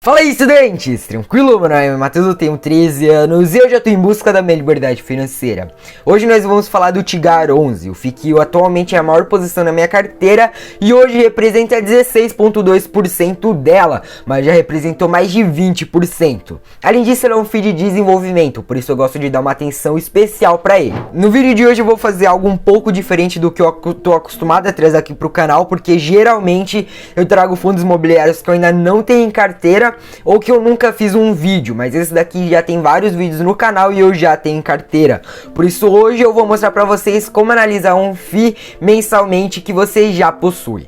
Fala aí, estudantes! Tranquilo? Meu nome é Matheus, eu tenho 13 anos e eu já estou em busca da minha liberdade financeira. Hoje nós vamos falar do Tigar 11, o FII que atualmente é a maior posição na minha carteira e hoje representa 16,2% dela, mas já representou mais de 20%. Além disso, ele é um FII de desenvolvimento, por isso eu gosto de dar uma atenção especial para ele. No vídeo de hoje eu vou fazer algo um pouco diferente do que eu estou acostumado a trazer aqui para o canal, porque geralmente eu trago fundos imobiliários que eu ainda não tenho em carteira ou que eu nunca fiz um vídeo, mas esse daqui já tem vários vídeos no canal e eu já tenho em carteira. Por isso hoje eu vou mostrar para vocês como analisar um FII mensalmente que você já possui.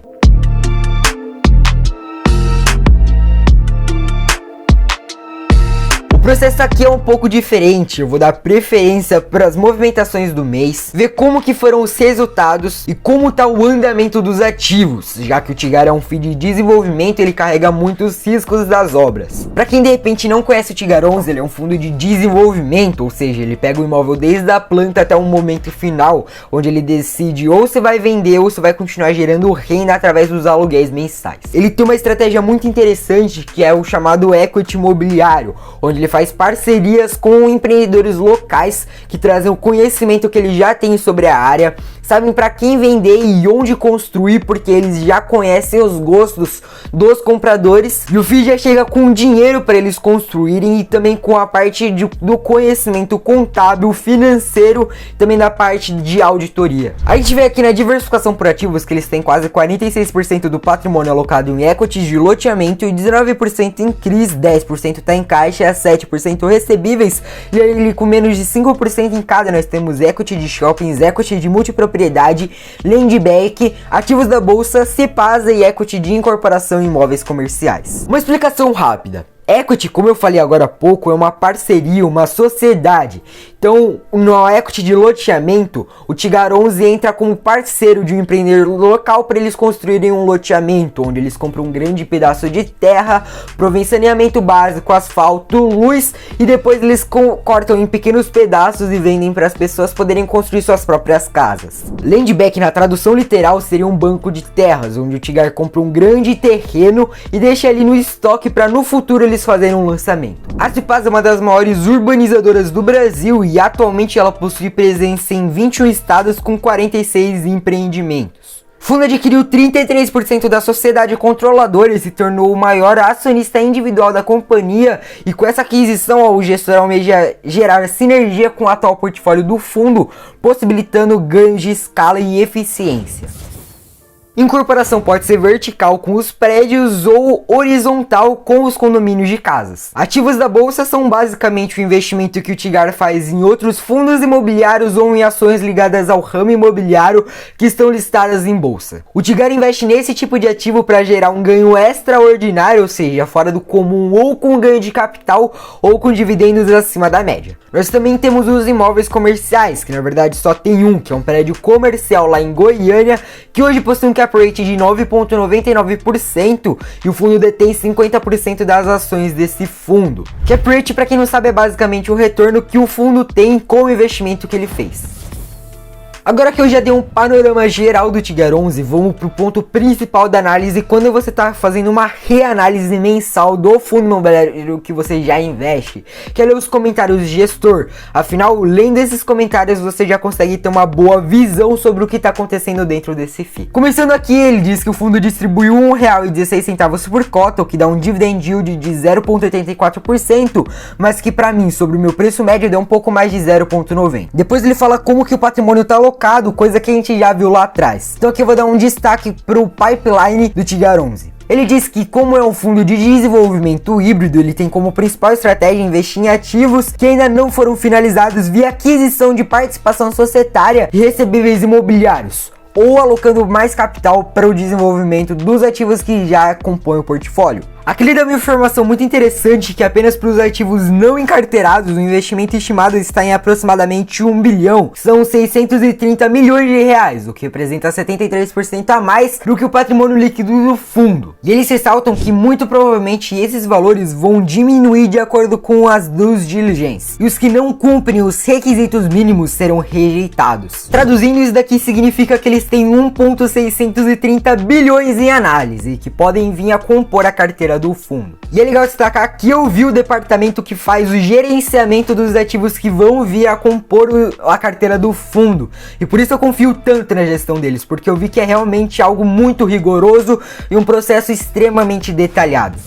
O processo aqui é um pouco diferente, eu vou dar preferência para as movimentações do mês, ver como que foram os resultados e como está o andamento dos ativos, já que o Tigar é um FII de desenvolvimento, ele carrega muitos riscos das obras. Para quem de repente não conhece o Tigar 11, ele é um fundo de desenvolvimento, ou seja, ele pega o imóvel desde a planta até o momento final, onde ele decide ou se vai vender ou se vai continuar gerando renda através dos aluguéis mensais. Ele tem uma estratégia muito interessante que é o chamado equity imobiliário, onde ele faz parcerias com empreendedores locais que trazem o conhecimento que eles já têm sobre a área, sabem para quem vender e onde construir, porque eles já conhecem os gostos dos compradores e o FII já chega com dinheiro para eles construírem e também com a parte do conhecimento contábil, financeiro, também da parte de auditoria. A gente vê aqui na diversificação por ativos que eles têm quase 46% do patrimônio alocado em equities de loteamento e 19% em CRIs, 10% está em caixa, 7% recebíveis e aí com menos de 5% em cada nós temos equity de shoppings, equity de multipropriedade, land bank, ativos da bolsa, CEPASA e equity de incorporação em imóveis comerciais. Uma explicação rápida. Equity, como eu falei agora há pouco, é uma parceria, uma sociedade. Então, no equity de loteamento, o Tigar 11 entra como parceiro de um empreendedor local para eles construírem um loteamento, onde eles compram um grande pedaço de terra, provém saneamento básico, asfalto, luz e depois eles cortam em pequenos pedaços e vendem para as pessoas poderem construir suas próprias casas. Land bank, na tradução literal, seria um banco de terras, onde o Tigar compra um grande terreno e deixa ali no estoque para no futuro eles fazerem um lançamento. A CEPASA é uma das maiores urbanizadoras do Brasil e atualmente ela possui presença em 21 estados com 46 empreendimentos. O fundo adquiriu 33% da sociedade controladora e se tornou o maior acionista individual da companhia, e com essa aquisição o gestor almeja gerar sinergia com o atual portfólio do fundo, possibilitando ganhos de escala e eficiência. Incorporação pode ser vertical com os prédios ou horizontal com os condomínios de casas. Ativos da bolsa são basicamente o investimento que o Tigar faz em outros fundos imobiliários ou em ações ligadas ao ramo imobiliário que estão listadas em bolsa. O Tigar investe nesse tipo de ativo para gerar um ganho extraordinário, ou seja, fora do comum, ou com ganho de capital ou com dividendos acima da média. Nós também temos os imóveis comerciais, que na verdade só tem um, que é um prédio comercial lá em Goiânia, que hoje possui um cap rate de 9,99% e o fundo detém 50% das ações desse fundo. Cap rate, para quem não sabe, é basicamente o retorno que o fundo tem com o investimento que ele fez. Agora que eu já dei um panorama geral do Tigar 11, vamos pro ponto principal da análise quando você está fazendo uma reanálise mensal do fundo imobiliário que você já investe, que é ler os comentários do gestor. Afinal, lendo esses comentários você já consegue ter uma boa visão sobre o que está acontecendo dentro desse FII. Começando aqui, ele diz que o fundo distribuiu R$1,16 por cota, o que dá um dividend yield de 0,84%, mas que para mim, sobre o meu preço médio, deu um pouco mais de 0,90%. Depois ele fala como que o patrimônio está alocado, coisa que a gente já viu lá atrás. Então aqui eu vou dar um destaque para o pipeline do Tigar 11. Ele diz que, como é um fundo de desenvolvimento híbrido, ele tem como principal estratégia investir em ativos que ainda não foram finalizados via aquisição de participação societária e recebíveis imobiliários, ou alocando mais capital para o desenvolvimento dos ativos que já compõem o portfólio. Aqui ele dá uma informação muito interessante que apenas para os ativos não encarteirados o investimento estimado está em aproximadamente 1 bilhão, são 630 milhões de reais, o que representa 73% a mais do que o patrimônio líquido do fundo. E eles ressaltam que muito provavelmente esses valores vão diminuir de acordo com as due diligence, e os que não cumprem os requisitos mínimos serão rejeitados. Traduzindo, isso daqui significa que eles têm 1,630 bilhões em análise, que podem vir a compor a carteira carteira do fundo. E é legal destacar que eu vi o departamento que faz o gerenciamento dos ativos que vão vir a compor a carteira do fundo. E por isso eu confio tanto na gestão deles, porque eu vi que é realmente algo muito rigoroso e um processo extremamente detalhado.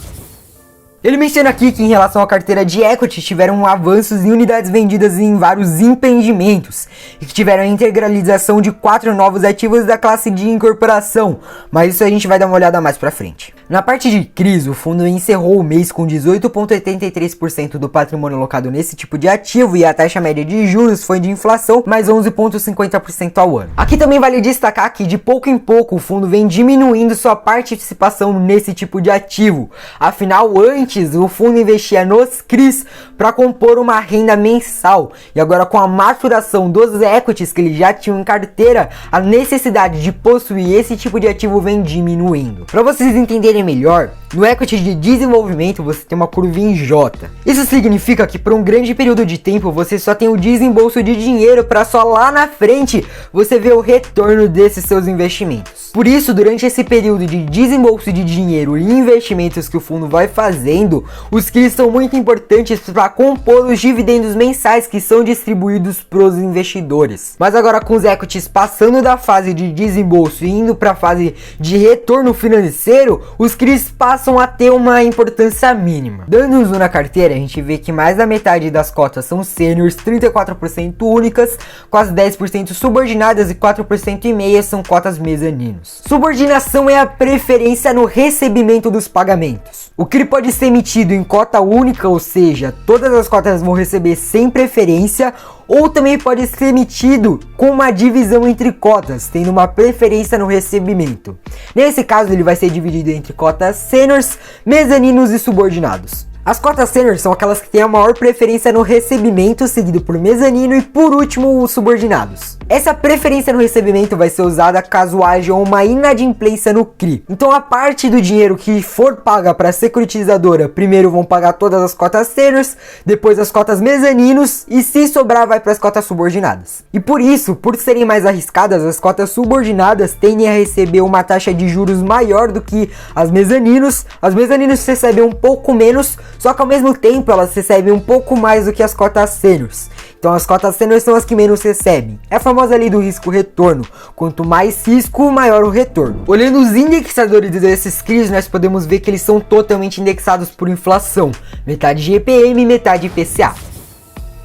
Ele menciona aqui que em relação à carteira de equity tiveram avanços em unidades vendidas em vários empreendimentos e que tiveram a integralização de 4 novos ativos da classe de incorporação, mas isso a gente vai dar uma olhada mais pra frente. Na parte de CRIs, o fundo encerrou o mês com 18,83% do patrimônio alocado nesse tipo de ativo e a taxa média de juros foi de inflação mais 11,50% ao ano. Aqui também vale destacar que de pouco em pouco o fundo vem diminuindo sua participação nesse tipo de ativo, afinal antes o fundo investia nos CRIs para compor uma renda mensal e agora com a maturação dos equities que ele já tinha em carteira, a necessidade de possuir esse tipo de ativo vem diminuindo. Para vocês entenderem melhor, no equity de desenvolvimento você tem uma curva em J. Isso significa que por um grande período de tempo você só tem o desembolso de dinheiro para só lá na frente você ver o retorno desses seus investimentos. Por isso, durante esse período de desembolso de dinheiro e investimentos que o fundo vai fazendo, os CRIs são muito importantes para compor os dividendos mensais que são distribuídos para os investidores. Mas agora com os equities passando da fase de desembolso e indo para a fase de retorno financeiro, os CRIs passam a ter uma importância mínima. Dando um zoom na carteira, a gente vê que mais da metade das cotas são seniors, 34% únicas, quase 10% subordinadas e 4,5% são cotas mezaninos. Subordinação é a preferência no recebimento dos pagamentos. O CRI pode ser emitido em cota única, ou seja, todas as cotas vão receber sem preferência, ou também pode ser emitido com uma divisão entre cotas, tendo uma preferência no recebimento. Nesse caso, ele vai ser dividido entre cotas seniors, mezaninos e subordinados. As cotas seniors são aquelas que têm a maior preferência no recebimento, seguido por mezanino e por último os subordinados. Essa preferência no recebimento vai ser usada caso haja uma inadimplência no CRI. Então a parte do dinheiro que for paga para a securitizadora, primeiro vão pagar todas as cotas seniors, depois as cotas mezaninos e se sobrar vai para as cotas subordinadas. E por isso, por serem mais arriscadas, as cotas subordinadas tendem a receber uma taxa de juros maior do que as mezaninos. As mezaninos recebem um pouco menos, só que ao mesmo tempo elas recebem um pouco mais do que as cotas seniors. Então as cotas seniors são as que menos recebem. É a famosa lei do risco-retorno. Quanto mais risco, maior o retorno. Olhando os indexadores desses CRIs, nós podemos ver que eles são totalmente indexados por inflação. Metade GPM e metade IPCA.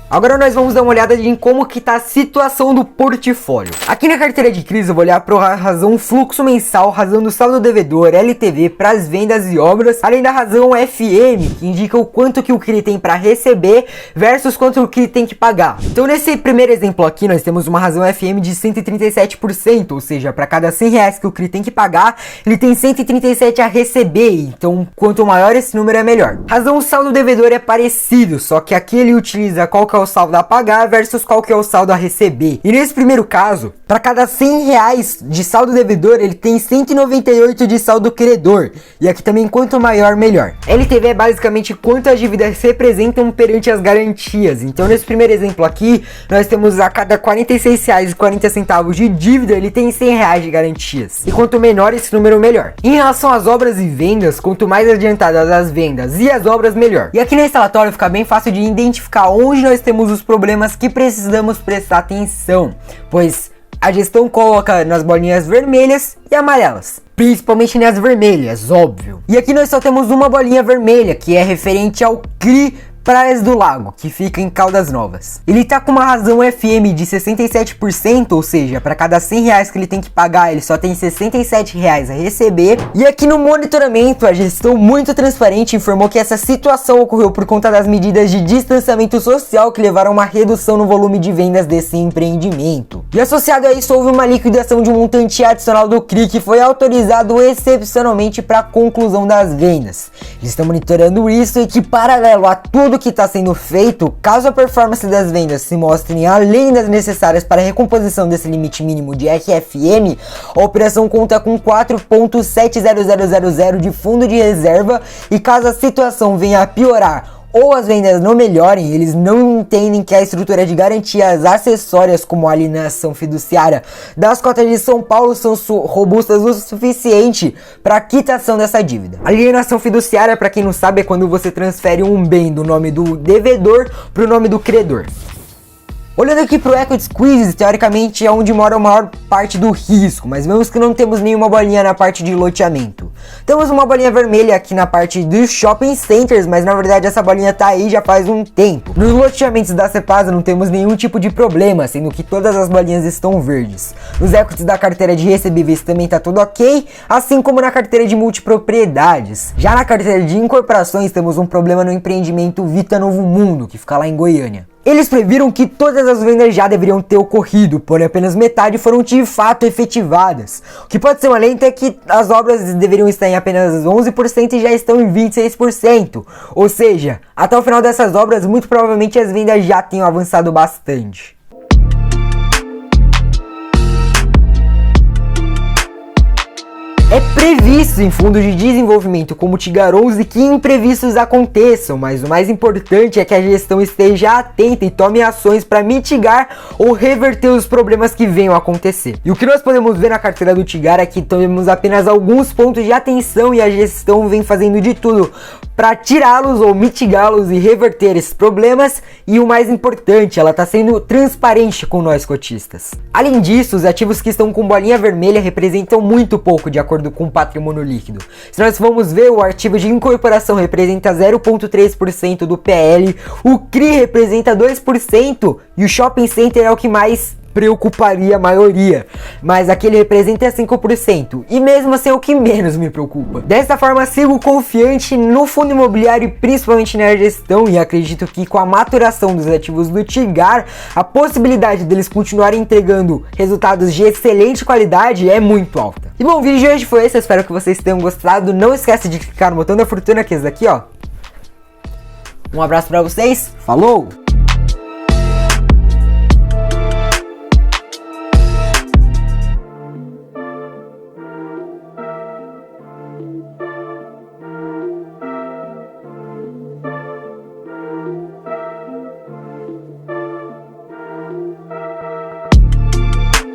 Agora nós vamos dar uma olhada em como que tá a situação do portfólio. Aqui na carteira de CRIs eu vou olhar para a razão fluxo mensal, razão do saldo devedor, LTV para as vendas e obras, além da razão FM, que indica o quanto que o CRI tem para receber versus quanto o CRI tem que pagar. Então nesse primeiro exemplo aqui nós temos uma razão FM de 137%, ou seja, para cada 100 reais que o CRI tem que pagar, ele tem 137 a receber, então quanto maior esse número é melhor. Razão saldo devedor é parecido, só que aqui ele utiliza qual que é o saldo a pagar versus qual que é o saldo a receber. E nesse primeiro caso, para cada 100 reais de saldo devedor, ele tem 198 de saldo credor. E aqui também, quanto maior, melhor. LTV é basicamente quanto as dívidas representam perante as garantias. Então, nesse primeiro exemplo aqui, nós temos a cada R$ 46,40 de dívida, ele tem 100 reais de garantias. E quanto menor esse número, melhor. Em relação às obras e vendas, quanto mais adiantadas as vendas e as obras, melhor. E aqui nesse relatório fica bem fácil de identificar onde nós temos os problemas que precisamos prestar atenção, pois a gestão coloca nas bolinhas vermelhas e amarelas, principalmente nas vermelhas, óbvio. E aqui nós só temos uma bolinha vermelha, que é referente ao CRI Praias do Lago, que fica em Caldas Novas. Ele tá com uma razão FM de 67%, ou seja, para cada 100 reais que ele tem que pagar, ele só tem 67 reais a receber. E aqui no monitoramento, a gestão muito transparente informou que essa situação ocorreu por conta das medidas de distanciamento social que levaram a uma redução no volume de vendas desse empreendimento. E associado a isso, houve uma liquidação de um montante adicional do CRI que foi autorizado excepcionalmente para a conclusão das vendas. Eles estão monitorando isso e que, paralelo a tudo que está sendo feito, caso a performance das vendas se mostrem além das necessárias para a recomposição desse limite mínimo de RFM, a operação conta com 4,70000 de fundo de reserva e caso a situação venha a piorar ou as vendas não melhorem, eles não entendem que a estrutura de garantias acessórias como a alienação fiduciária das cotas de São Paulo são robustas o suficiente para a quitação dessa dívida. Alienação fiduciária, para quem não sabe, é quando você transfere um bem do nome do devedor para o nome do credor. Olhando aqui pro Equity Squeeze, teoricamente é onde mora a maior parte do risco, mas vemos que não temos nenhuma bolinha na parte de loteamento. Temos uma bolinha vermelha aqui na parte dos shopping centers, mas na verdade essa bolinha tá aí já faz um tempo. Nos loteamentos da Cepasa não temos nenhum tipo de problema, sendo que todas as bolinhas estão verdes. Nos equities da carteira de recebíveis também tá tudo ok, assim como na carteira de multipropriedades. Já na carteira de incorporações temos um problema no empreendimento Vita Novo Mundo, que fica lá em Goiânia. Eles previram que todas as vendas já deveriam ter ocorrido, porém apenas metade foram de fato efetivadas. O que pode ser uma lenta é que as obras deveriam estar em apenas 11% e já estão em 26%. Ou seja, até o final dessas obras, muito provavelmente as vendas já tenham avançado bastante. É previsto em fundos de desenvolvimento como o Tigar 11 que imprevistos aconteçam, mas o mais importante é que a gestão esteja atenta e tome ações para mitigar ou reverter os problemas que venham a acontecer. E o que nós podemos ver na carteira do Tigar é que temos apenas alguns pontos de atenção e a gestão vem fazendo de tudo para tirá-los ou mitigá-los e reverter esses problemas, e o mais importante, ela está sendo transparente com nós cotistas. Além disso, os ativos que estão com bolinha vermelha representam muito pouco de acordo com o patrimônio líquido. Se nós formos ver, o ativo de incorporação representa 0,3% do PL, o CRI representa 2% e o shopping center é o que mais preocuparia a maioria, mas aquele representa 5%, e mesmo assim é o que menos me preocupa. Dessa forma, sigo confiante no fundo imobiliário e principalmente na gestão, e acredito que com a maturação dos ativos do Tigar, a possibilidade deles continuarem entregando resultados de excelente qualidade é muito alta. E bom, o vídeo de hoje foi esse, eu espero que vocês tenham gostado. Não esquece de clicar no botão da fortuna, que é esse daqui, ó. Um abraço pra vocês, falou!